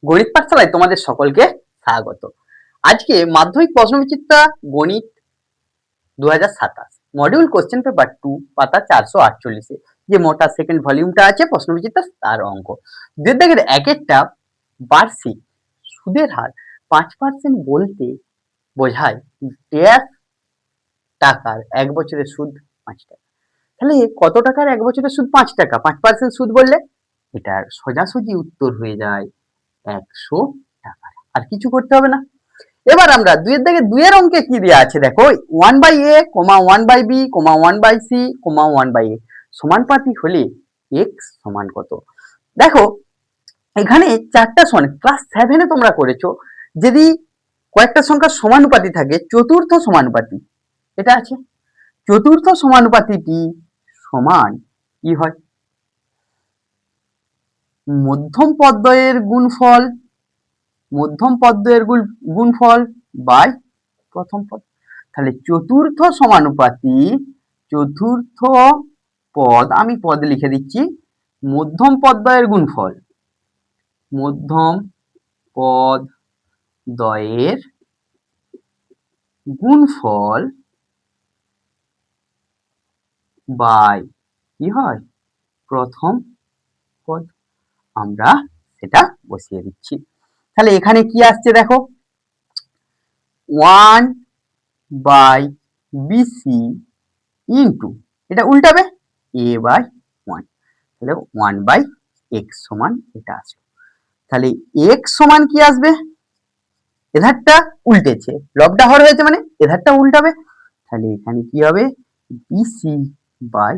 গণিত পাঠশালায় তোমাদের সকলকে স্বাগত। আজকে মাধ্যমিক প্রশ্নবিচিত্রা গণিত 2027 মডিউল কোশ্চেন পেপার 2 পাতা 448 যে মোটা সেকেন্ড ভলিউমটা আছে প্রশ্নবিচিত্রা তার অঙ্ক। দুয়ের একেরটা বার্ষিক সুদের হার 5% বলতে বোঝায় ড্যাশ টাকার এক বছরের সুদ 5 টাকা। তাহলে কত টাকার এক বছরের সুদ 5 টাকা? 5% সুদ বললে এটার সোজাসুজি উত্তর হয়ে যায় 100 টাকা। আর কিছু করতে হবে না। এবার আমরা দুইয়ের অঙ্কে কি দেওয়া আছে দেখো, 1/a, 1/b, 1/c, 1/a সমানুপাতিক হলে x সমান কত? দেখো এখানে চারটা সমান, ক্লাস 7 তোমরা করেছো, যদি কয়েকটা সংখ্যা সমানুপাতি থাকে চতুর্থ সমানুপাতি এটা আছে। চতুর্থ সমানুপাতিটি সমান কি হয়? মধ্যম পদদ্বয়ের গুণফল, মধ্যম পদদ্বয়ের গুণফল বাই প্রথম পদ। তাহলে চতুর্থ সমানুপাতি, চতুর্থ পদ, আমি পদ লিখে দিচ্ছি, মধ্যম পদদ্বয়ের গুণফল, মধ্যম পদ দ্বয়ের গুণফল বাই কি হয়? প্রথম পদ। আমরা সেটা বসিয়ে দিচ্ছি। তাহলে এখানে কি আসছে দেখো, 1/bc ইন্টু, এটা উল্টাবে, a/1, তাহলে 1/x সমান এটা আসবে। তাহলে x সমান কি আসবে? এধারটা উল্টেছে, লবটা হর হয়েছে মানে এধারটা উল্টাবে, তাহলে এখানে কি হবে? bc/a।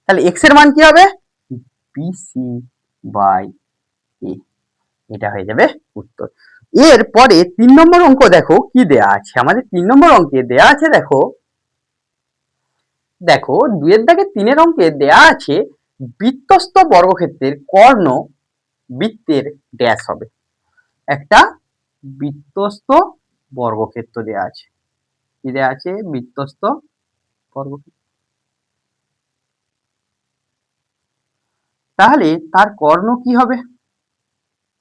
তাহলে x এর মান কি হবে? bc/a। এটা হয়ে যাবে উত্তর। এর পরে 3 নম্বর অঙ্ক দেখো কি দেয়া আছে আমাদের। 3 নম্বর অঙ্কে দেয়া আছে দেখো, দেখো 3 অঙ্কে দেয়া আছে বৃত্তস্থ বর্গক্ষেত্রের কর্ণ বৃত্তের ড্যাশ হবে। একটা বৃত্তস্থ বর্গক্ষেত্র দেয়া আছে, কি দেয়া আছে? বৃত্তস্থ বর্গক্ষেত্র। তাহলে তার কর্ণ কি হবে?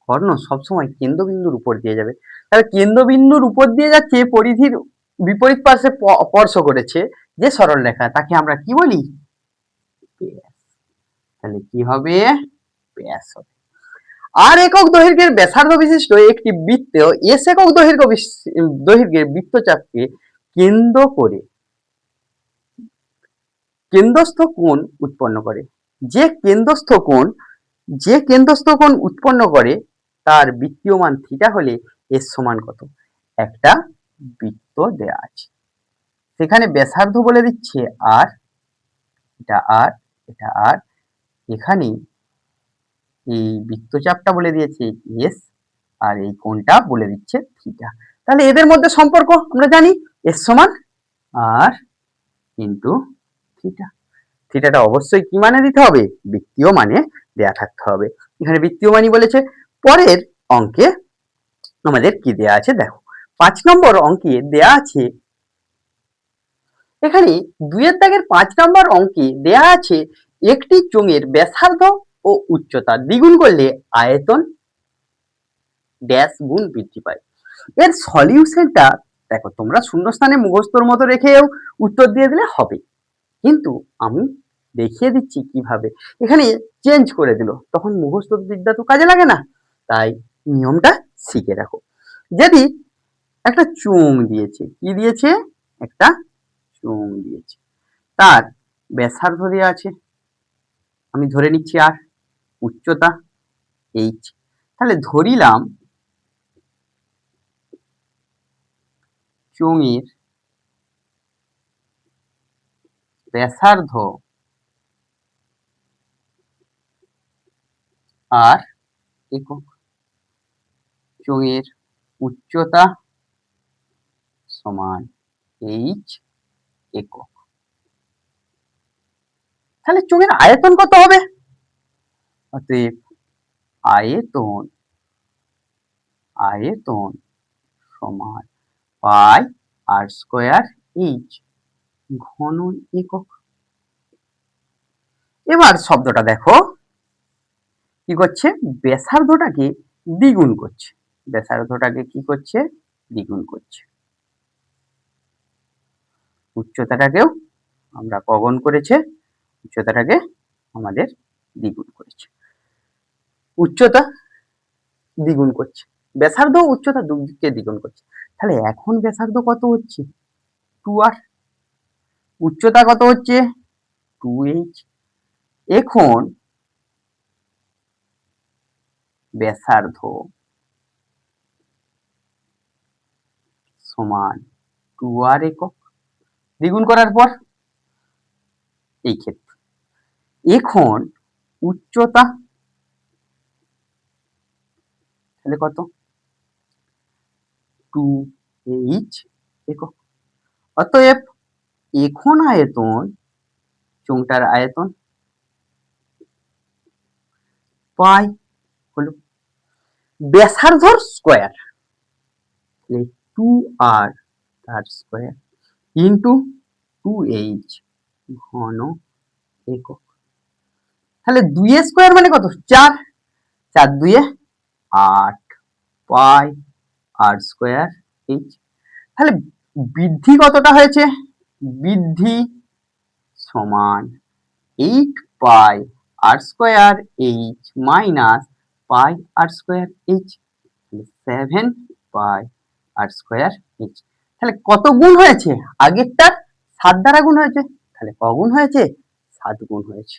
কর্ণ সবসময় কেন্দ্রবিন্দুর উপর দিয়ে যাবে। তাহলে কেন্দ্রবিন্দুর উপর দিয়ে যাচ্ছে, পরিধির বিপরীত পাশে স্পর্শ করেছে যে সরল রেখা, তাকে আমরা কি বলি? ব্যাস। তাহলে কি হবে? ব্যাস হবে। আর একক দৈর্ঘ্যের ব্যাসার্ধ বিশিষ্ট একটি বৃত্ত এস একক দৈর্ঘ্যের বৃত্তচাপকে কেন্দ্র করে কেন্দ্রস্থ কোণ উৎপন্ন করে। যে কেন্দ্রস্থ কোণ উৎপন্ন করে তার বৃত্তীয় মান থিটা হলে এর সমান কত? একটা বৃত্ত দেয়া আছে, সেখানে ব্যাসার্ধ বলে দিচ্ছে আর, এটা আর, এটা আর, এখানে এই বৃত্তচাপটা বলে দিয়েছে এস, আর এই কোণটা বলে দিচ্ছে থিটা। তাহলে এদের মধ্যে সম্পর্ক আমরা জানি, এস সমান আর ইন্টু থিটা। থিটাটা অবশ্যই কি মানে দিতে হবে? বৃত্তীয় মানে দেয়া থাকতে হবে। এখানে বৃত্তীয় মানই বলেছে। পরের অঙ্কে আমাদের কি দেয়া আছে দেখো, 5 নম্বর অঙ্কে দেয়া আছে, এখানে 5 নম্বর অঙ্কে দেয়া আছে একটি চোঙের ব্যাসার্ধ ও উচ্চতা দ্বিগুণ করলে আয়তন ড্যাশ গুণ বৃদ্ধি পায়। এর সলিউশনটা দেখো, তোমরা শূন্যস্থানে মুখস্থর মতো রেখেও উত্তর দিয়ে দিলে হবে, কিন্তু আমি দেখিয়ে দিচ্ছি কিভাবে। এখানে চেঞ্জ করে দিল, তখন মুখস্থ বিদ্যা তো কাজে লাগে না, তাই নিয়মটা শিখে রাখো। যদি একটা চোঙ দিয়েছে, কি দিয়েছে? একটা চোঙ দিয়েছে, তার ব্যাসার্ধ দেওয়া আছে, আমি ধরে নিচ্ছি আর, উচ্চতা এইচ। তাহলে ধরিলাম চোঙের ব্যাসার্ধ আর একক, চোঙের উচ্চতা সমান এইচ একক। তাহলে চোঙের আয়তন কত হবে? অতএব আয়তন সমান পাই আর স্কয়ার এইচ ঘন একক। এবার শব্দটা দেখো কি করছে, ব্যাসার্ধটাকে দ্বিগুণ করছে, ব্যাসার্ধটাকে কি করছে, দ্বিগুণ করছে। উচ্চতাটাকেও আমরা কগুণ করেছে, উচ্চতাটাকে আমাদের দ্বিগুণ করেছে। উচ্চতা দ্বিগুণ করছে, ব্যাসার্ধ উচ্চতা দুদিকে দ্বিগুণ করছে। তাহলে এখন ব্যাসার্ধ কত হচ্ছে, 2r, উচ্চতা কত হচ্ছে 2h। এখন ব্যাসার্ধ সমান 2r একক, দ্বিগুণ করার পর এই ক্ষেত্রে এখন উচ্চতা তাহলে কত, 2h একক। অতএব এখন আয়তন, চোঙটার আয়তন পাই হলো ব্যাসার্ধর স্কোয়ার, 2r তার স্কোয়ার ইন্টু 2h ঘন একক। তাহলে 2 স্কোয়ার মানে কত, 4, 4 2 8 পাই আর স্কোয়ার h। তাহলে বৃদ্ধি কতটা হয়েছে, বৃদ্ধি সমান 8 পাই আর স্কোয়ার h মাইনাস পাই আর স্কোয়ার h, 7 পাই আর স্কোয়ার h। তাহলে কত গুণ হয়েছে, আগেরটার 7 দ্বারা গুণ হয়েছে, তাহলে কগুণ হয়েছে, 7 গুণ হয়েছে।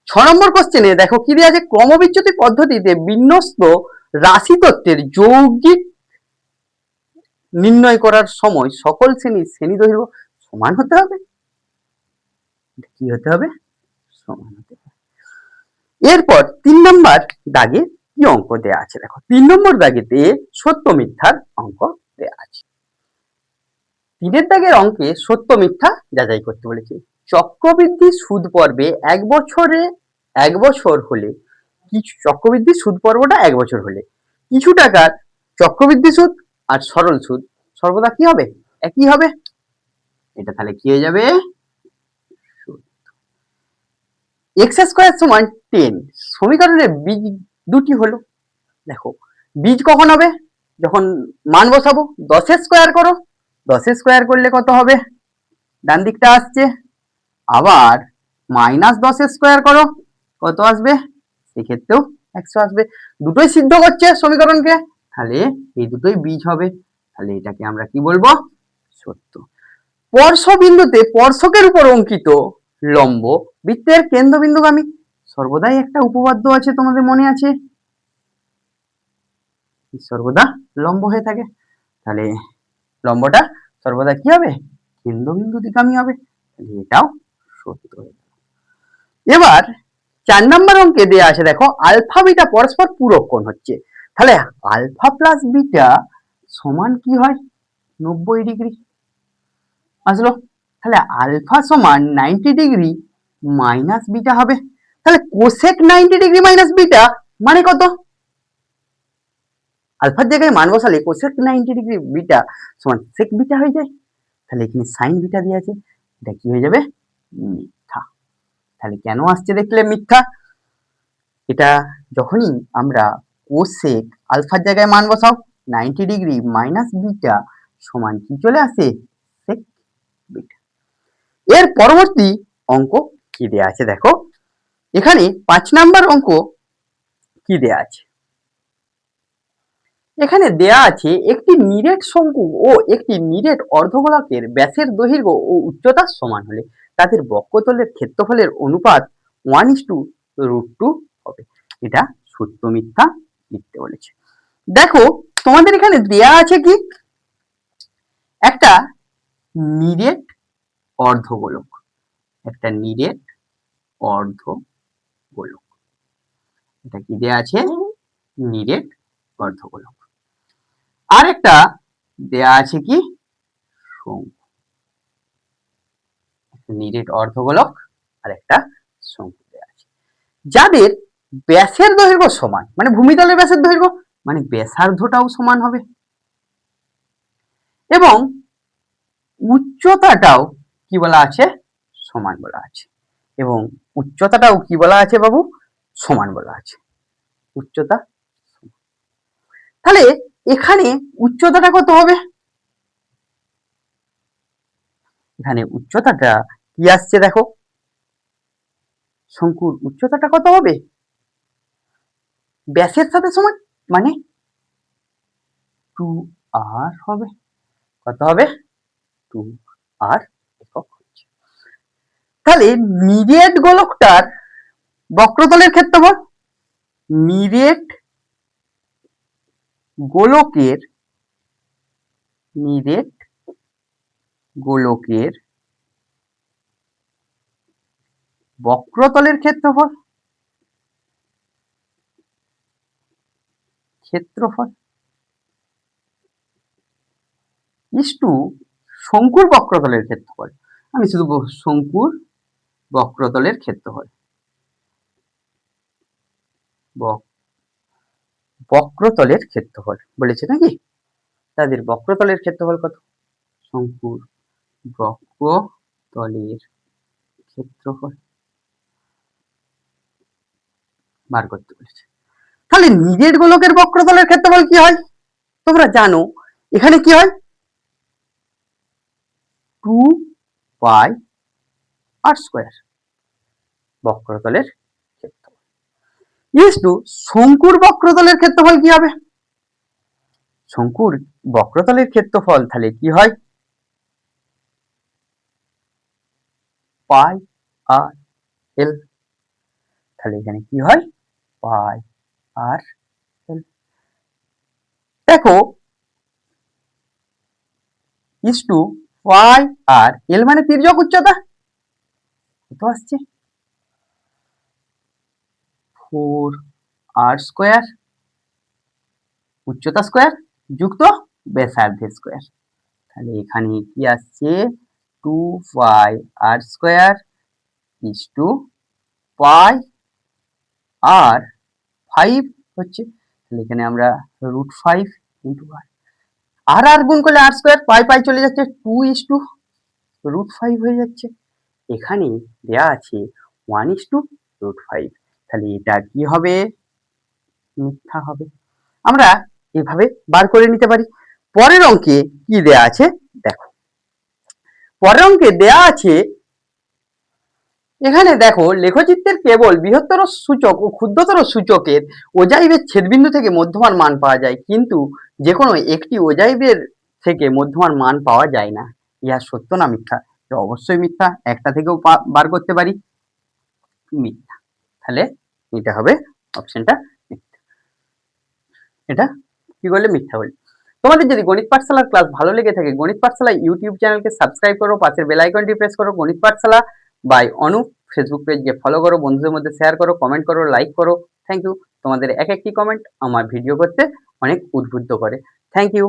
6 নম্বর কোশ্চেনে দেখো কি দেওয়া আছে, ক্রমবিচ্যুতি পদ্ধতিতে বিন্যস্ত রাশি তত্ত্বের যৌগিক নির্ণয় করার সময় সকল শ্রেণী দৈর্ঘ্য সমান হতে হবে। কি হতে হবে, সমান হতে হবে। এরপর 3 নম্বর দাগে কি অঙ্ক দেয়া আছে, দেখো 3 নম্বর দাগেতে সত্য মিথ্যার অঙ্ক দেয়া আছে। 3 দাগের অঙ্কে সত্য মিথ্যা যাচাই করতে বলেছে। চক্রবৃদ্ধি সুদ পর্বে 1 বছর হলে কিছু, চক্রবৃদ্ধি সুদ পর্বটা 1 বছর হলে কিছু টাকার চক্রবৃদ্ধি সুদ আর সরল সুদ সর্বদা কি হবে, একই হবে। এটা তাহলে কি হয়ে যাবে, x স্কয়ার সমান 10। সমীকরণের বীজ দুটি হলো, দেখো বীজ কখন হবে, যখন মান বসাবো। 10 স্কয়ার করো, 10 স্কয়ার করলে কত হবে, ডান দিকটা আসছে, আবার মাইনাস 10 স্কয়ার করো, কত আসবে, সেক্ষেত্রেও 100 আসবে। দুটোই সিদ্ধ করছে সমীকরণকে, তাহলে এই দুটোই বীজ হবে। তাহলে এটাকে আমরা কি বলবো, সত্য। স্পর্শবিন্দুতে স্পর্শকের উপর অঙ্কিত লম্ব বৃত্তের কেন্দ্রবিন্দুগামী সর্বদাই একটা উপপাদ্য আছে, তোমাদের মনে আছে, সর্বদা লম্ব হয়ে থাকে। তাহলে লম্বটা সর্বদা কি হবে, কেন্দ্রবিন্দু দিগামী হবে, এটাও সত্য। এবার 4 নম্বর অঙ্কে দেয়া আছে, দেখো আলফা বিটা পরস্পর পূরক কোণ হচ্ছে, তাহলে আলফা প্লাস বিটা সমান কি হয়, 90 ডিগ্রি আসলো। তাহলে আলফা সমান 90 ডিগ্রি মাইনাস বিটা হবে। তাহলে কোসেক 90 ডিগ্রি মাইনাস বিটা মানে কত, আলফার জায়গায় মান বসালে কোসেক 90 ডিগ্রি বিটা সমান সেক বিটা হয়ে যায়। তাহলে এখানে সাইন বিটা দিয়ে আছে, এটা কি হয়ে যাবে, মিথ্যা। তাহলে কেন আসছে দেখলে মিথ্যা, এটা যখনই আমরা কোসেক আলফার জায়গায় মান বসাও 90 ডিগ্রি মাইনাস বিটা সমান কি চলে আসে, সেক বিটা। এর পরবর্তী অঙ্ক কি দেয়া আছে, দেখো এখানে 5 নাম্বার অঙ্ক কি দেয়া আছে, এখানে দেয়া আছে একটি নিরেট শঙ্কু ও একটি নিরেট অর্ধগোলকের ব্যাসের দৈর্ঘ্য ও উচ্চতা সমান হলে তাদের বক্ষতলের ক্ষেত্রফলের অনুপাত 1:√2 হবে। এটা সত্য মিথ্যা লিখতে বলেছে। দেখো তোমাদের এখানে দেয়া আছে কি, একটা নিরেট অর্ধগোলক, একটা নিরেট অর্ধগোলক, এটা কি দেয়া আছে, নিরেট অর্ধগোলক। আর একটা দেয়া আছে কি, শঙ্কু, নিরেট অর্ধগোলক আর একটা শঙ্কু দেয়া আছে, যাদের ব্যাসের দৈর্ঘ্য সমান, মানে ভূমিতলের ব্যাসের দৈর্ঘ্য মানে ব্যাসার্ধটাও সমান হবে, এবং উচ্চতাটাও কি বলা আছে, সমান বলা আছে, এবং উচ্চতাটাও কি বলা আছে বাবু, সমান বলা আছে, উচ্চতা। তাহলে এখানে উচ্চতাটা কত হবে? এখানে উচ্চতাটা কি আসছে দেখো, শঙ্কুর উচ্চতাটা কত হবে? ব্যাসের সাথে সমান, মানে 2r হবে। কত হবে? 2r একক হচ্ছে। তাহলে নিরেট গোলকটার বক্রতলের ক্ষেত্রফল, নিরেট গোলকের বক্রতলের ক্ষেত্রফল ইস্টু শঙ্কুর বক্রতলের ক্ষেত্রফল। আমি শুধু শঙ্কুর বক্রতলের ক্ষেত্রফল, বক্রতলের ক্ষেত্রফল বলেছে নাকি? তাদের বক্রতলের ক্ষেত্রফল কত? শঙ্কুর বক্রতলের ক্ষেত্রফল বার করতে বলেছে। তাহলে নিরেট গোলকের বক্রতলের ক্ষেত্রফল কি হয়? তোমরা জানো এখানে কি হয়, 2πr² বক্রতলের ক্ষেত্রফল। ইস্টু শঙ্কুর বক্রতলের ক্ষেত্রফল কি হবে? শঙ্কুর বক্রতলের ক্ষেত্রফল তাহলে কি হয়, πr/l। তাহলে এখানে কি হয়, πr/l। দেখো ইস্টু πr/l মানে তির্যক উচ্চতা কত আসছে, 4r² উচ্চতা স্কয়ার যুক্ত ব্যাসার্ধের স্কয়ার। তাহলে এখানে কি আসছে, 2πr² ইস্টু πr5 হচ্ছে। তাহলে এখানে আমরা √5 ইন্টু আর আর গুণ করলে r², পাই চলে যাচ্ছে, 2:√5 হয়ে যাচ্ছে। এখানে দেয়া আছে 1:√5। তাহলে এটা কি হবে, মিথ্যা হবে। আমরা এভাবে বার করে নিতে পারি। পরের অঙ্কে কি দেয়া আছে দেখো, পরের অঙ্কে দেয়া আছে, এখানে দেখো লেখচিত্রের কেবল বৃহত্তর সূচক ও ক্ষুদ্রতর সূচকের ওজাইভের ছেদবিন্দু থেকে মধ্যমান মান পাওয়া যায়, কিন্তু যে কোনো একটি ওজাইভের থেকে মধ্যমান মান পাওয়া যায় না। ইহা সত্য না মিথ্যা? অবশ্যই মিথ্যা, একটা থেকেও বার করতে পারি, মিথ্যা। তাহলে এটা হবে অপশনটা মিথ্যা। এটা কি বললে, মিথ্যা বললে। তোমাদের যদি গণিত পাঠশালার ক্লাস ভালো লেগে থাকে, গণিত পাঠশালা ইউটিউব চ্যানেলকে সাবস্ক্রাইব করো, পাশের বেল আইকনটি প্রেস করো। গণিত পাঠশালা বাই অনুপ ফেসবুক পেজকে ফলো করো, বন্ধুদের মধ্যে শেয়ার করো, কমেন্ট করো, লাইক করো। Thank you. তোমাদের এক একটি কমেন্ট আমার ভিডিও করতে অনেক উদ্বুদ্ধ করে। Thank you.